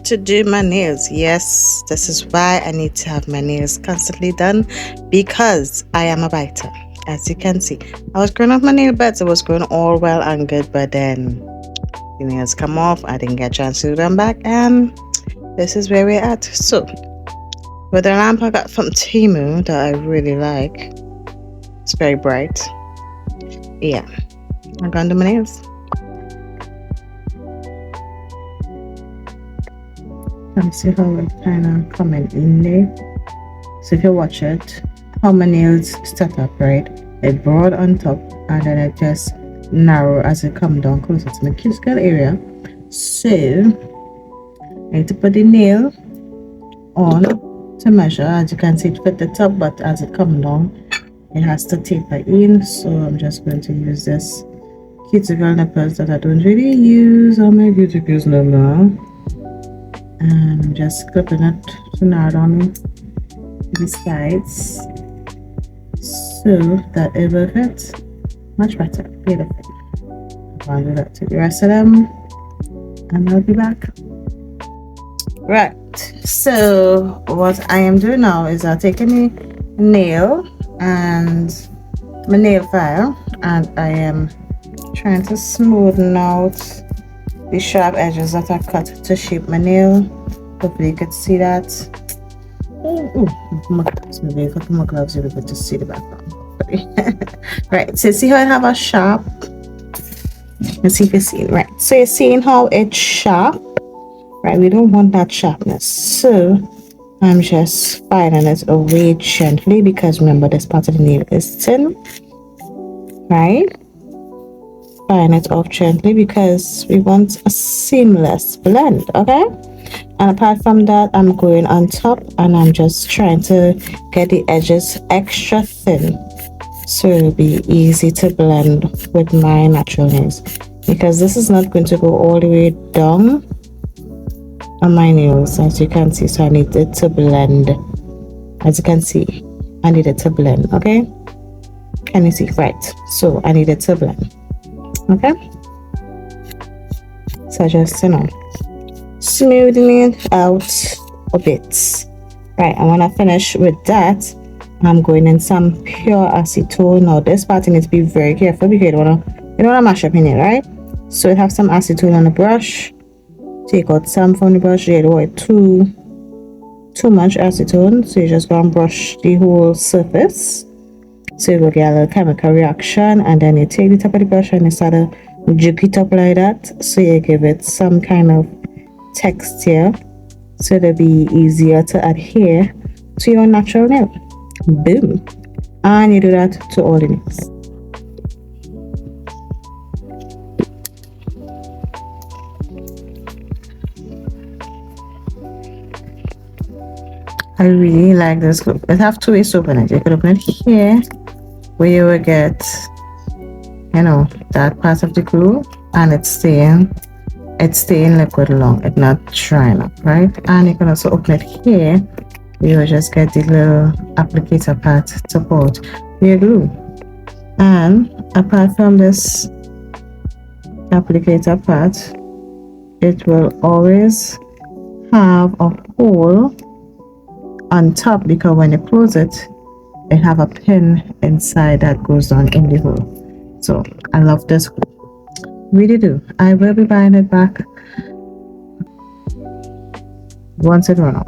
to do my nails. Yes, this is why I need to have my nails constantly done, because I am a biter. As you can see, I was growing off my nail beds. It was going all well and good, but then the nails come off. I didn't get a chance to do them back, and this is where we're at. So, with the lamp I got from Temu that I really like, it's very bright. Yeah, I'm gonna do my nails. Let me see how it's kind of coming in there. So if you watch it, how my nails set up, right? It broad on top, and then it just narrow as it come down closer to my cuticle area. So I need to put the nail on to measure. As you can see, it fit the top, but as it come down, it has to taper in. So I'm just going to use this cuticle nippers that I don't really use on my cuticles no more. And I'm just clipping it to narrow down the sides so that it will fit much better. Beautiful. I'll do that to the rest of them, and I'll be back. Right, so what I am doing now is I'm taking a nail and my nail file, and I am trying to smoothen out the sharp edges that I cut to shape my nail. Hopefully you could see that. My gloves, maybe if I put my gloves, you'll be able to see the background. Right, so see how I have a sharp. Let's see if you see it. Right, so you're seeing how it's sharp. Right, we don't want that sharpness, so I'm just filing it away gently, because remember this part of the nail is thin. Right, filing it off gently because we want a seamless blend. Okay, and apart from that, I'm going on top and I'm just trying to get the edges extra thin so it'll be easy to blend with my natural nails, because this is not going to go all the way down on my nails, as you can see. So I need it to blend. As you can see, I need it to blend. Okay, can you see? Right, so I need it to blend. Okay, so just smoothing it out a bit. Right, and when I finish with that, I'm going in some pure acetone. Now this part you need to be very careful, because you don't want to mash up in it, right? So you have some acetone on the brush. Take out some from the brush. You don't want too much acetone, so you just go and brush the whole surface. So you will get a little chemical reaction, and then you take the top of the brush and you start to juke it up like that, so you give it some kind of texture, so it'll be easier to adhere to your natural nail. Boom. And you do that to all the nails. I really like this glue. It have two ways to open it. You could open it here, where you will get, that part of the glue, and it's staying liquid long, it's not drying up, right? And you can also open it here, you will just get the little applicator part to put your glue. And apart from this applicator part, it will always have a hole on top, because when you close it, it have a pin inside that goes down in the hole. So I love this glue, really do. I will be buying it back once it runs out.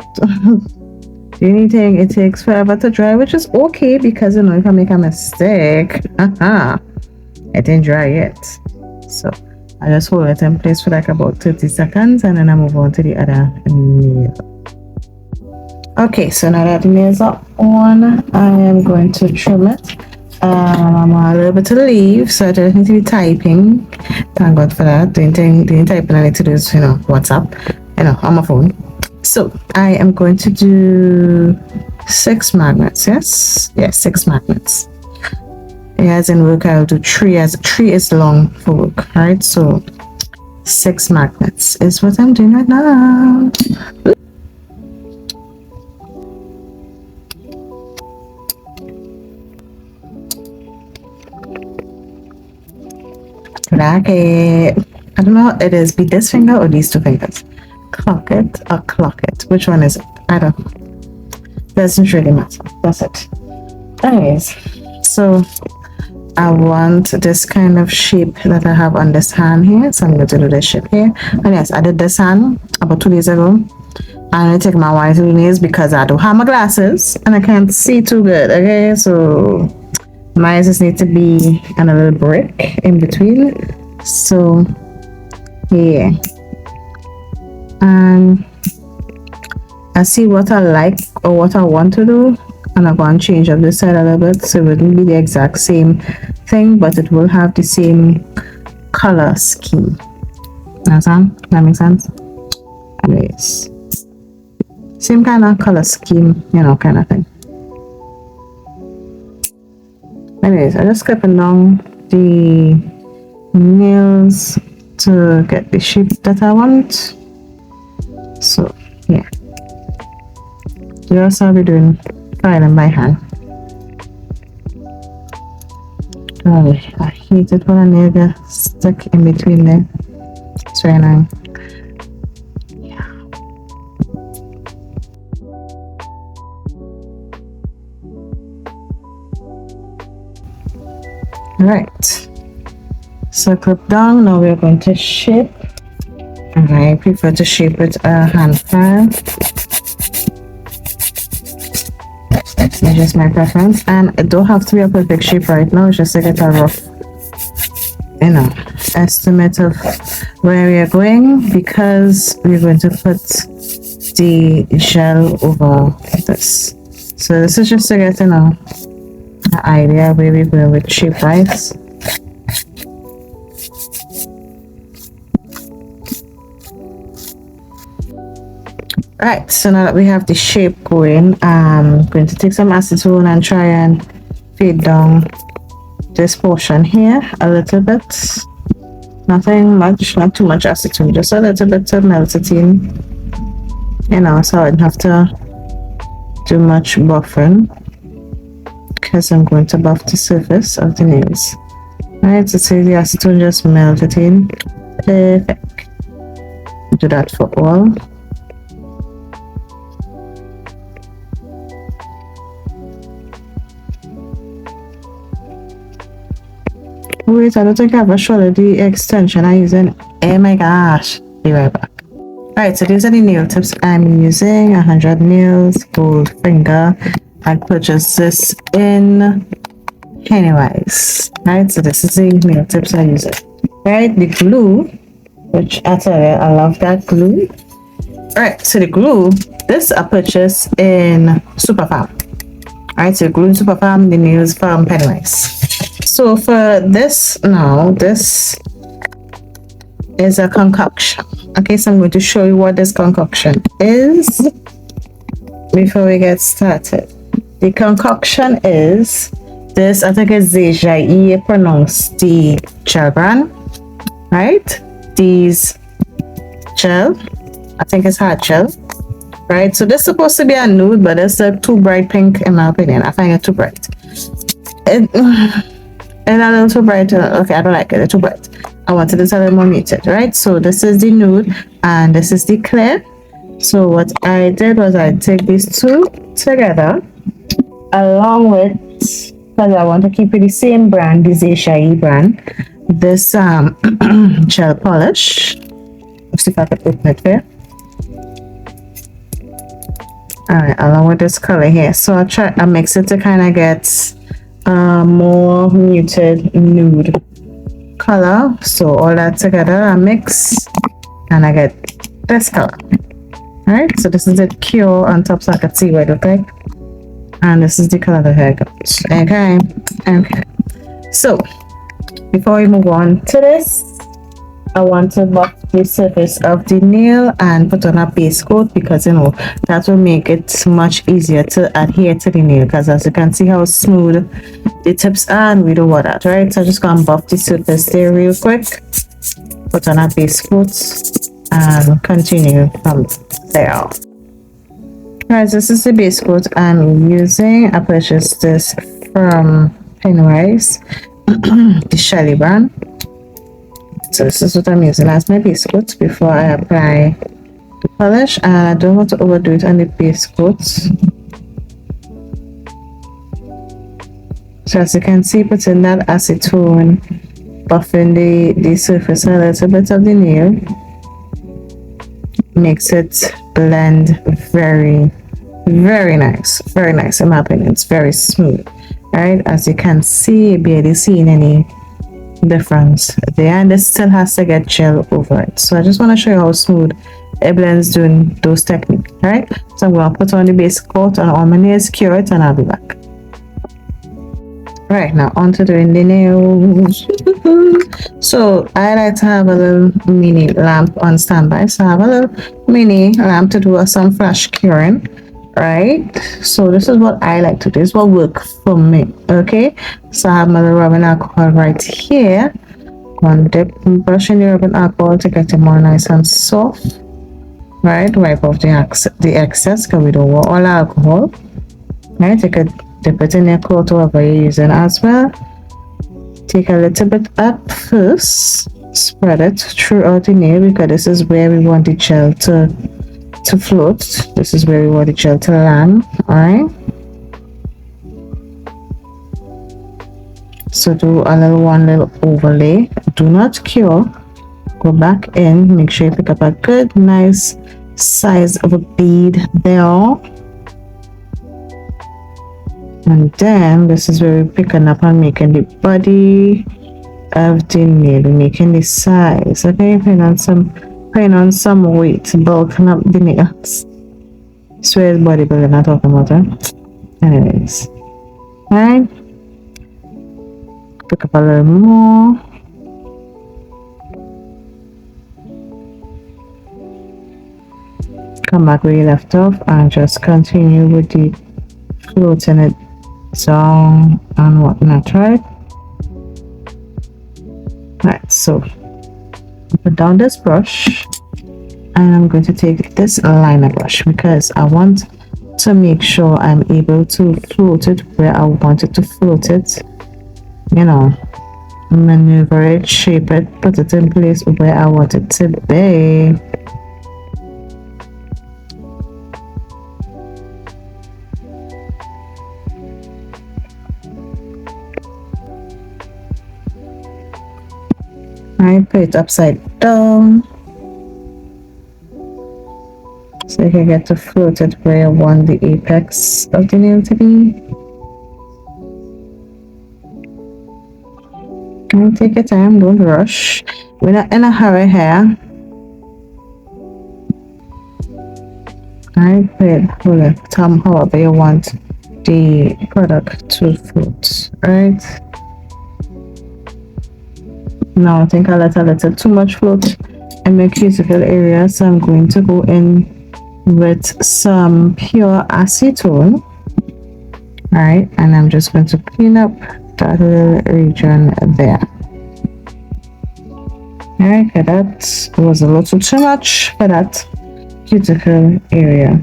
The only thing, it takes forever to dry, which is okay, because if I make a mistake, it didn't dry yet. So I just hold it in place for like about 30 seconds, and then I move on to the other nail. Okay, so now that the nails are on, I am going to trim it. I'm a little bit to leave, so I don't need to be typing. Thank God for that. The only typing I need to do is, WhatsApp, on my phone. So I am going to do 6 magnets. Yes, 6 magnets. As in work, I'll do 3, as 3 is long for work, right? So 6 magnets is what I'm doing right now. Crack it. I don't know how it is, be this finger or these 2 fingers. clock it or clock it. Which one is it? I don't know. Doesn't really matter. That's it. Anyways, so I want this kind of shape that I have on this hand here. So I'm going to do this shape here. And yes, I did this hand about 2 days ago. I'm going to take my white nails because I don't have my glasses and I can't see too good. Okay, so my eyes just need to be on a little break in between. So yeah, and I see what I like or what I want to do, and I'm going to change up this side a little bit so it wouldn't be the exact same thing, but it will have the same color scheme. Understand? That makes sense? Anyways, same kind of color scheme, you know, kind of thing. Anyways, I just clipping down the nails to get the shape that I want. So yeah, just I'll be doing filing by hand. Oh, I hate it when a nail gets stuck in between there. It's very annoying. Right, so clip down. Now we're going to shape, and I prefer to shape with a hand file. It's just my preference, and it don't have to be a perfect shape right now. It's just to get a rough, you know, estimate of where we are going, because we're going to put the gel over this. So this is just to get, you know, an idea where we go with shape wise. Right, so now that we have the shape going, I'm going to take some acetone and try and fade down this portion here a little bit. Nothing much, not too much acetone, just a little bit to melt it in, you know, so I don't have to do much buffing, because I'm going to buff the surface of the nails. Right, so see the acetone just melt it in. Perfect. Do that for all. Wait, I don't think I've ever showed the extension I'm using. Oh my gosh. Be right back. Alright, so these are the nail tips I'm using. 100 nails, gold finger. I purchased this in Pennywise. Right, so this is the nail tips I use it. Right, the glue, which I tell you, I love that glue. Alright, so the glue, this I purchased in Superfarm. Alright, so the glue in Superfarm, the nails from Pennywise. So for this now, this is a concoction. Okay, so I'm going to show you what this concoction is before we get started. The concoction is this, I think it's Zeja, pronounce the gel brand, right? These gel, I think it's hard gel, right? So this is supposed to be a nude, but it's too bright pink in my opinion. I find it too bright. And a little too bright. Okay, I don't like it. It's too bright. I wanted it a little more muted, right? So this is the nude and this is the clear. So what I did was I take these two together along with, because I want to keep it the same brand, the Zeja brand, this gel polish. Let's see if I can open it there. Alright, along with this color here. So I mix it to kind of get more muted nude color. So all that together I mix and I get this color. Alright, so this is the cure on top so I can see what it looks like, and this is the color that I got. Okay, so before we move on to this, I want to buff the surface of the nail and put on a base coat, because you know that will make it much easier to adhere to the nail, because as you can see how smooth the tips are and we don't want that, right? So I'm just gonna buff the surface there real quick, put on a base coat and continue from there. Guys, this is the base coat I'm using. I purchased this from Pennywise, the Shelly brand. So this is what I'm using as my base coat before I apply to polish, and I don't want to overdo it on the base coats. So as you can see, putting that acetone, buffing the surface a little bit of the nail makes it blend very nice, very nice in my opinion. It's very smooth. All right, as you can see, barely seeing any difference there, and this still has to get gel over it. So I just want to show you how smooth it blends doing those techniques. All right, so I'm going to put on the base coat on all my nails, cure it, and I'll be back. Right, now on to doing the nails. So I like to have a little mini lamp on standby, so I have a little mini lamp to do some flash curing. Right, so this is what I like to do. This is what works for me. Okay, so I have my little rubbing alcohol right here. One dip, brushing the rubbing alcohol to get it more nice and soft. Right, wipe off the excess because we don't want all alcohol. Right, take a dip it in your cloth, whatever you're using as well. Take a little bit up first, spread it throughout the nail because this is where we want the gel to float. This is where we want the gel to land. All right, so do a one little overlay. Do not cure. Go back in, make sure you pick up a good nice size of a bead there. And then this is where we're picking up and making the body of the nail, making the size. Okay, putting on some weight, bulking up the nails. Swear it's bodybuilding I'm talking about it. Anyways. Alright. Pick up a little more. Come back where you left off and just continue with the floating it down and whatnot, right? Right, so put down this brush and I'm going to take this liner brush because I want to make sure I'm able to float it where I want it to float it, you know, maneuver it, shape it, put it in place where I want it to be. I put it upside down so you can get to float it where you want the apex of the nail to be. And take your time, don't rush. We're not in a hurry here. I put it however you want the product to float, right? Now I think I let a little too much float in my cuticle area, so I'm going to go in with some pure acetone. Alright, and I'm just going to clean up that little region there. Alright, that was a little too much for that cuticle area.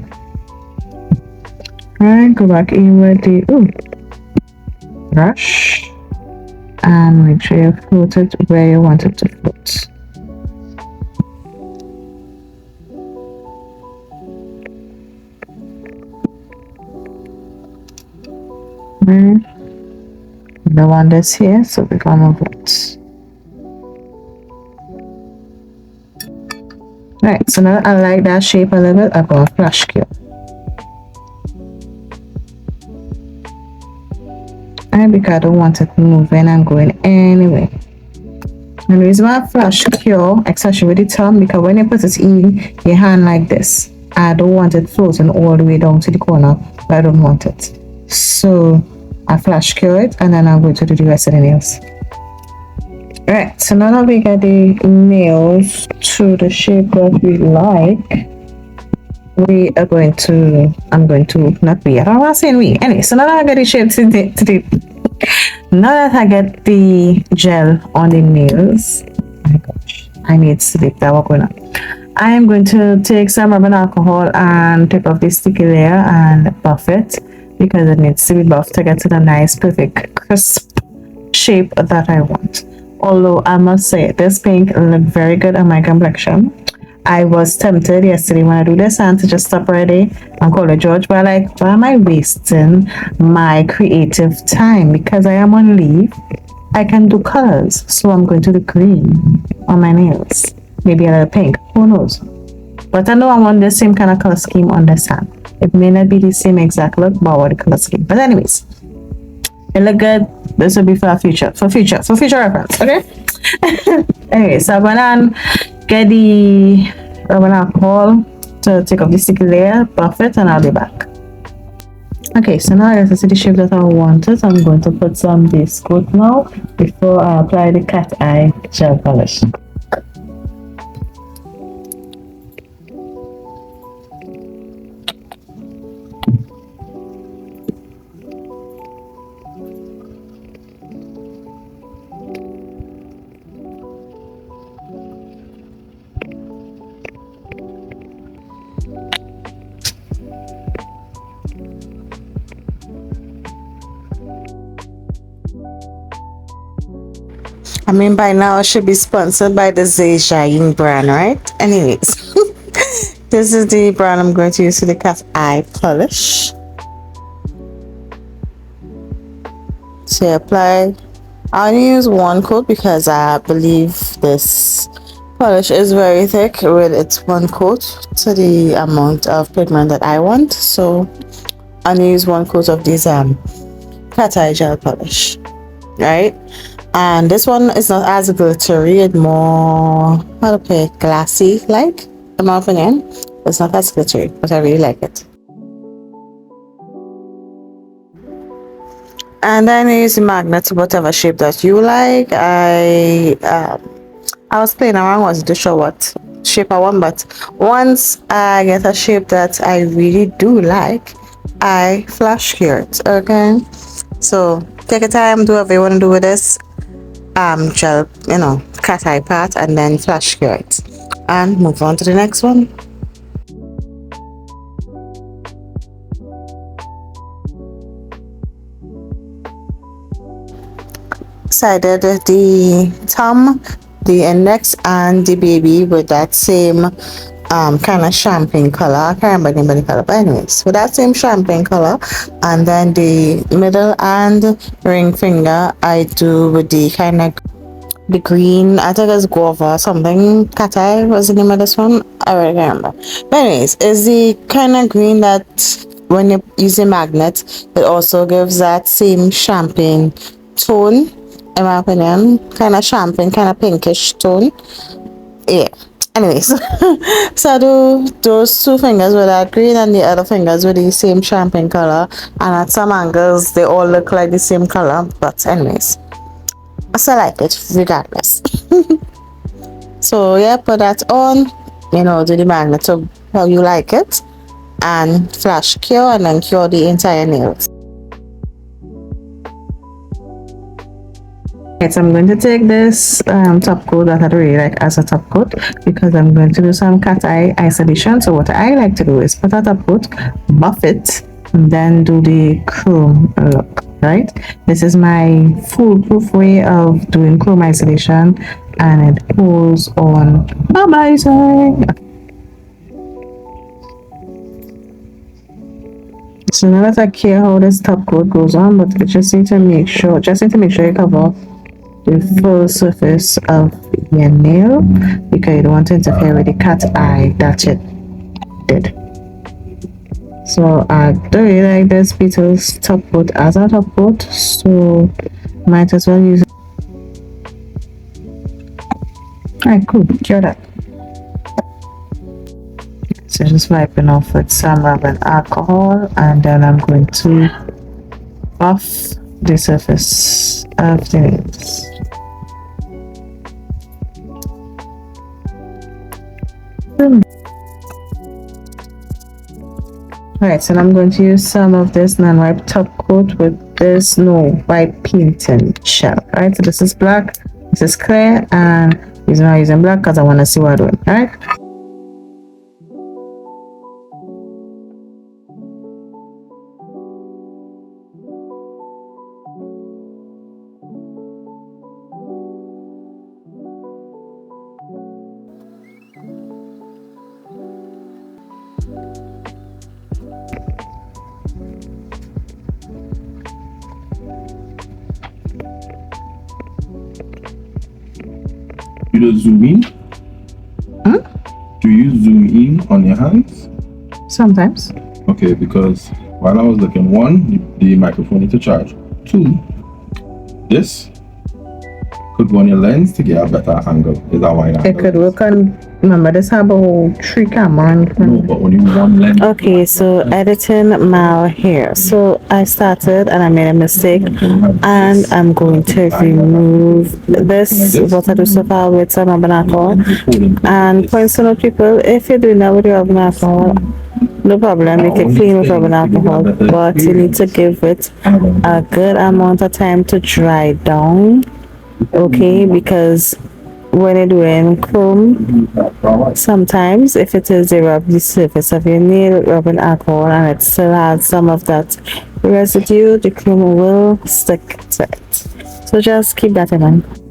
Alright, go back in with the brush and make sure you float it where you want it to float. The one that's here, so we're gonna move it. Right, so now I like that shape a little bit, I'm gonna flash cure. And because I don't want it moving and going anyway. And the reason why I flash cure, especially with the thumb, because when you put it in your hand like this, I don't want it floating all the way down to the corner, but I don't want it. So I flash cure it and then I'm going to do the rest of the nails. Right, so now that we get the nails to the shape that we like, I'm going to, not we, I don't want to say we. Anyway, so now that I get the shape now that I get the gel on the nails, oh my gosh, I need sleep, that was going on. I am going to take some rubbing alcohol and take off the sticky layer and buff it because it needs to be buffed to get to the nice, perfect, crisp shape that I want. Although I must say, this pink looked very good on my complexion. I was tempted yesterday when I do this and to just stop already and call it George, but like, why am I wasting my creative time? Because I am on leave, I can do colors. So I'm going to do green on my nails. Maybe a little pink, who knows? But I know I want the same kind of color scheme on the sand. It may not be the same exact look, but I want the color scheme. But anyways, it look good. This will be for future reference, okay? Anyway, so I'm gonna get the rubber alcohol to take off the sticky layer, buff it, and I'll be back. Okay, so now I have to see the shape that I wanted. I'm going to put some base coat now before I apply the cat eye gel polish. I mean, by now I should be sponsored by the Zhejiang brand, right? Anyways, this is the brand I'm going to use for the cat eye polish. So apply. I only use one coat because I believe this polish is very thick with its one coat to the amount of pigment that I want. So I only use one coat of this cat eye gel polish, right? And this one is not as glittery, it's more, how to put it, glassy like, in my opinion. It's not as glittery, but I really like it. And then I use the magnet to whatever shape that you like. I was playing around, wasn't too sure what shape I want, but once I get a shape that I really do like, I flash cure it, okay? So take your time, do whatever you want to do with this gel, cat eye part, and then flash cure it and move on to the next one. So I did the thumb, the index, and the baby with that same kind of champagne color. I can't remember the name of the color, but anyways, with that same champagne color. And then the middle and ring finger I do with the kind of the green, I think it's guava something. Cat eye was the name of this one. I don't remember. But anyways, it's the kind of green that when you use a magnet, it also gives that same champagne tone, in my opinion. Kind of champagne, kind of pinkish tone. Yeah. Anyways, so I do those two fingers with that green and the other fingers with the same champagne color. And at some angles, they all look like the same color. But anyways, I still like it regardless. So yeah, put that on, do the magnet to how you like it, and flash cure, and then cure the entire nails. Right, so I'm going to take this top coat that I really like as a top coat because I'm going to do some cat eye isolation. So what I like to do is put a top coat, buff it, and then do the chrome look, right? This is my foolproof way of doing chrome isolation, and it pulls on amazing. So now that I care how this top coat goes on, but you just need to make sure you cover the full surface of your nail because you don't want to interfere with the cat eye that it did. So I don't really like this Beetles top coat as a top coat, so might as well use it. Alright, cool, cure that. So just wiping off with some rubbing alcohol, and then I'm going to buff the surface of the nails. Alright, so I'm going to use some of this non-wipe top coat with this no wipe painting gel. Alright, so this is black, this is clear, and I'm using black because I want to see what I'm doing. Alright. You don't zoom in? Hmm? Do you zoom in on your hands? Sometimes. Okay, because while I was looking, one, the microphone need to charge. Two, this could go on your lens to get a better angle. Is that wide angle? It could work on. Remember, this have a whole 3 camera. No, but only one lens. Okay, so editing Mal here. So I started and I made a mistake, and I'm going to remove this what I do so far with some urban alcohol. And points to note, people, if you're doing that with your urban alcohol, no problem, you can clean with urban alcohol, but you need to give it a good amount of time to dry down. Okay, because when you're doing chrome, sometimes if it is a rub the surface of your nail rubbing alcohol and it still has some of that residue, the chrome will stick to it. So just keep that in mind.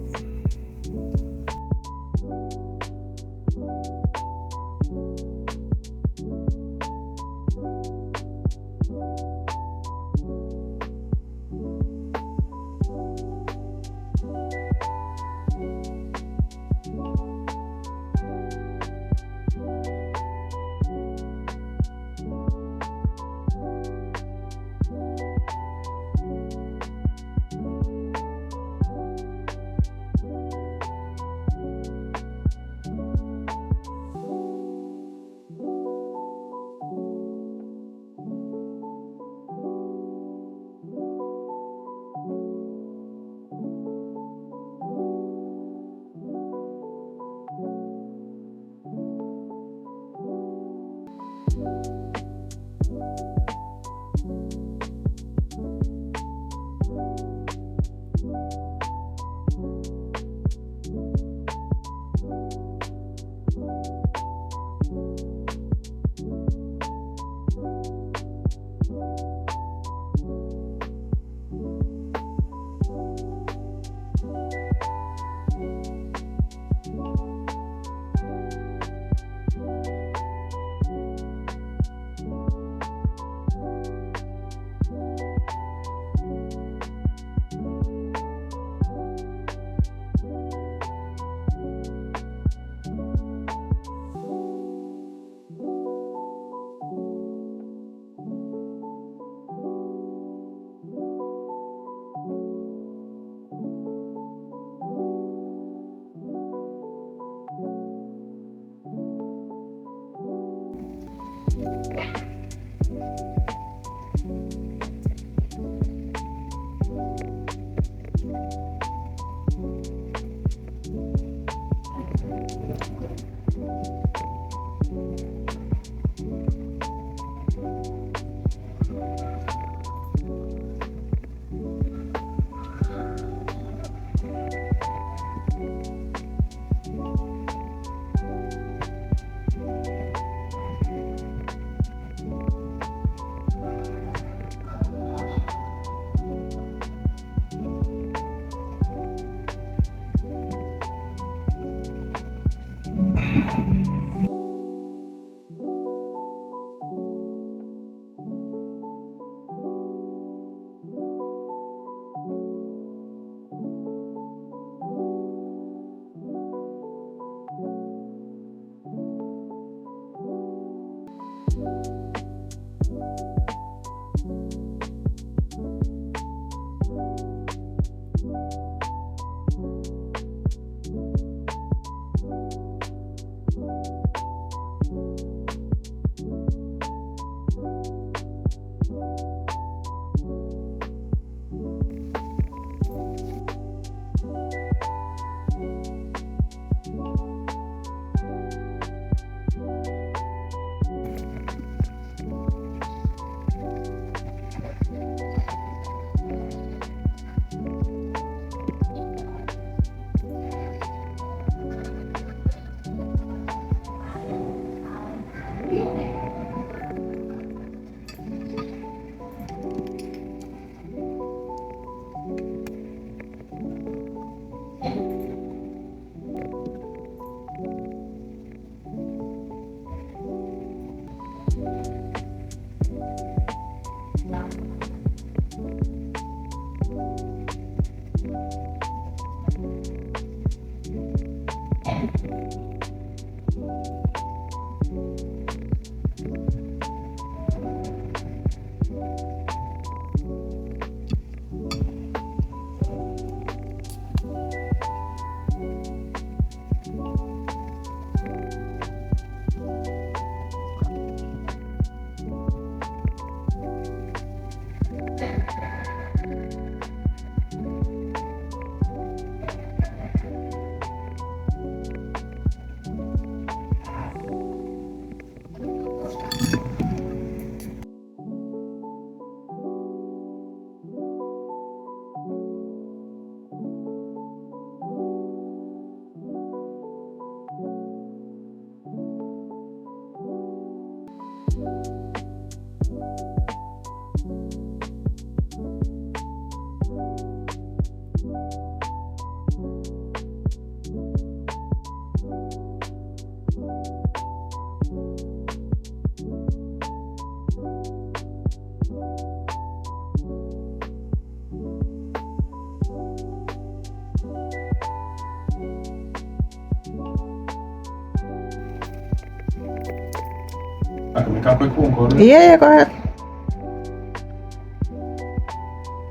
I can make a quick phone call. Yeah, go ahead.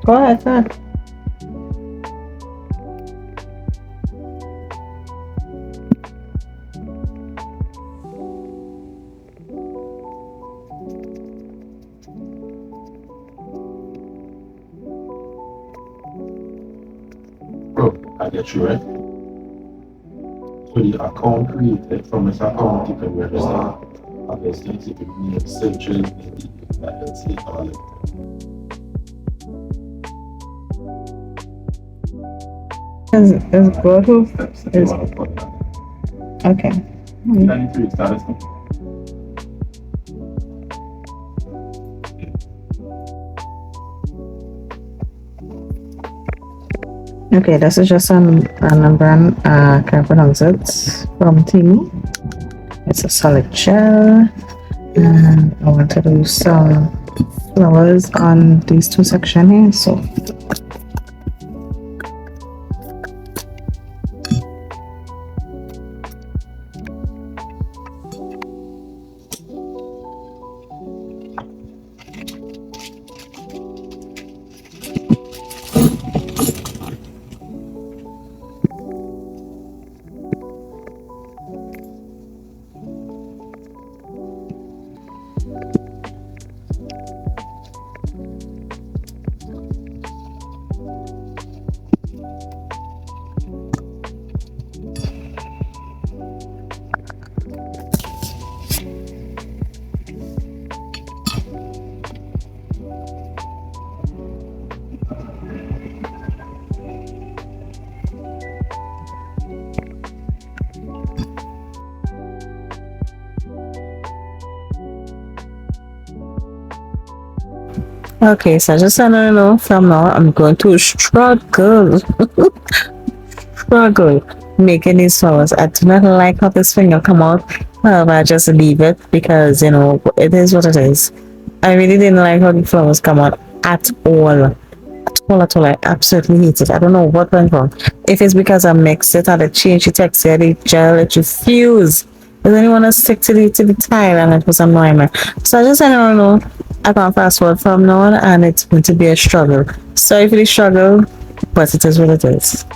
Go ahead, go ahead. Bro, I get you right. So the account created from this account you can register. Obviously, you can make searches in the LLC or like Is good who is okay. 93 status. Okay, this is just an brand, can't pronounce it, from Timu. It's a solid gel, and I want to do some flowers on these two sections here, so. Okay, so I just want to know from now I'm going to struggle making these flowers. I do not like how this finger come out. However, I just leave it because you know it is what it is. I really didn't like how the flowers come out at all. At all. I absolutely hate it. I don't know what went wrong. If it's because I mixed it and it changed the texture, the gel, it refused. It didn't want to stick to the tile and it was annoying me. So I just don't know. I can't fast forward from now on and it's going to be a struggle. Sorry for the struggle, but it is what it is.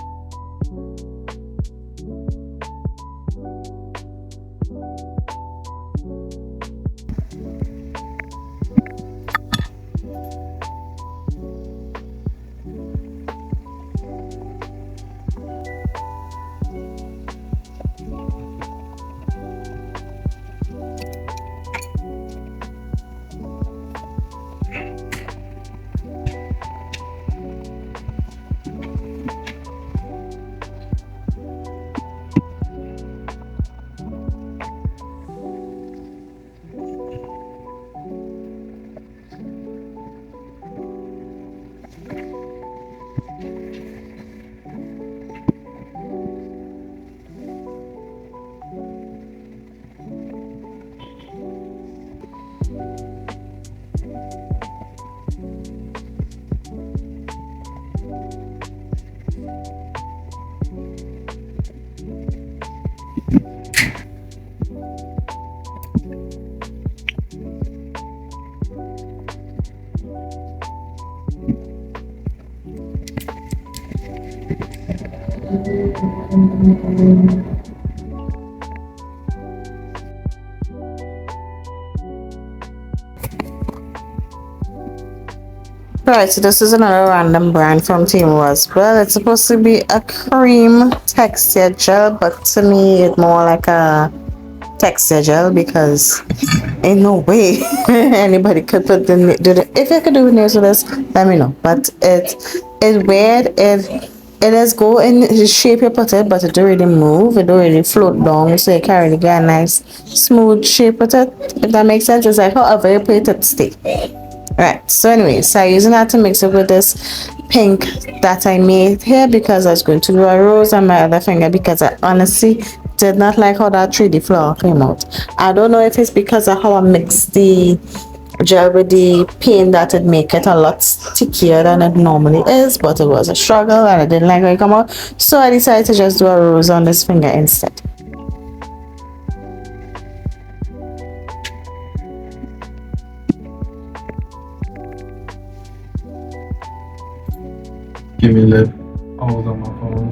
Right, so this is another random brand from Temu as well. It's supposed to be a cream texture gel, but to me it's more like a texture gel because in no way anybody could put the if you could do nails with this, let me know. But it's weird. It does go in the shape you put it, but it don't really move. It don't really float down, so you can't really get a nice smooth shape with it. If that makes sense, it's like however you put it stay. Right, so anyway, so I'm using that to mix it with this pink that I made here because I was going to do a rose on my other finger because I honestly did not like how that 3D flower came out. I don't know if it's because of how I mixed the gel with the paint that it make it a lot stickier than it normally is, but it was a struggle and I didn't like how it come out, so I decided to just do a rose on this finger instead. Give me lip. I was on my phone.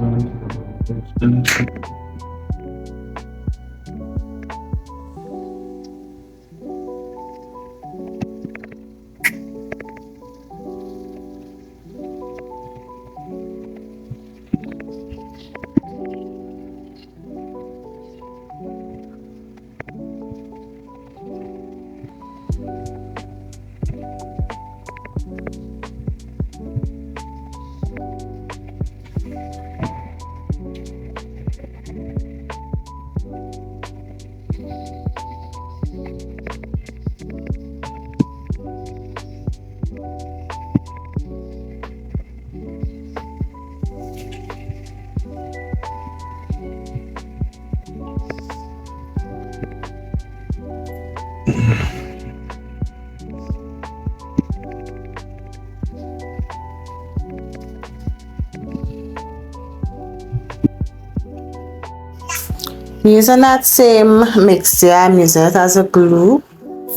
Using that same mixture, I'm using it as a glue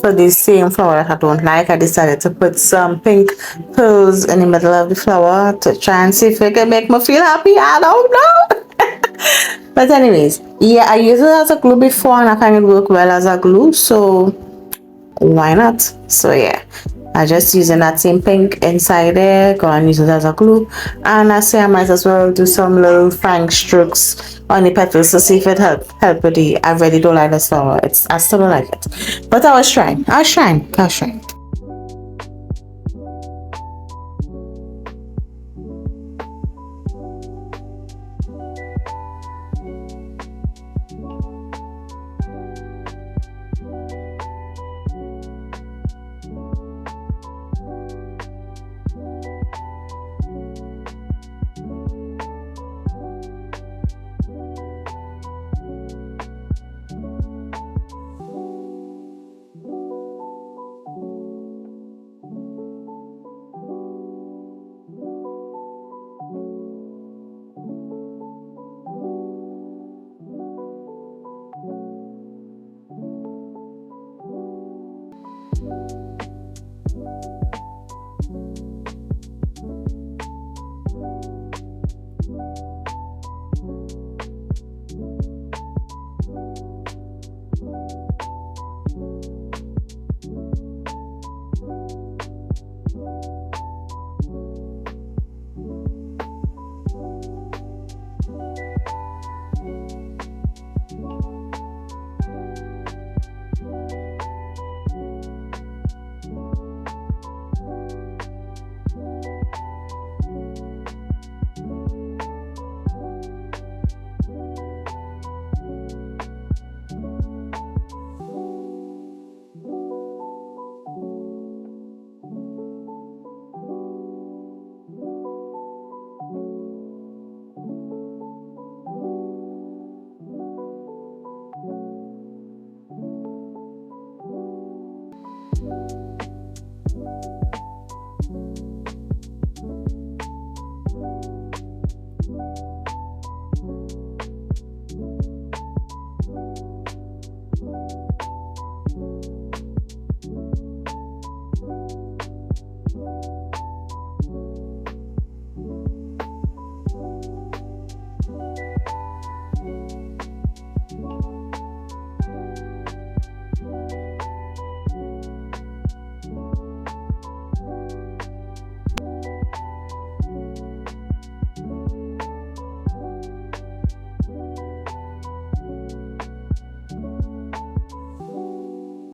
for the same flower that I don't like. I decided to put some pink pearls in the middle of the flower to try and see if it can make me feel happy. I don't know. But anyways, yeah, I used it as a glue before and I find it work well as a glue, so why not? So yeah, I just using that same pink inside there, go and use it as a glue. And I say I might as well do some little fang strokes on the petals to see if it help with the. I really don't like this flower. I still don't like it, but I was trying.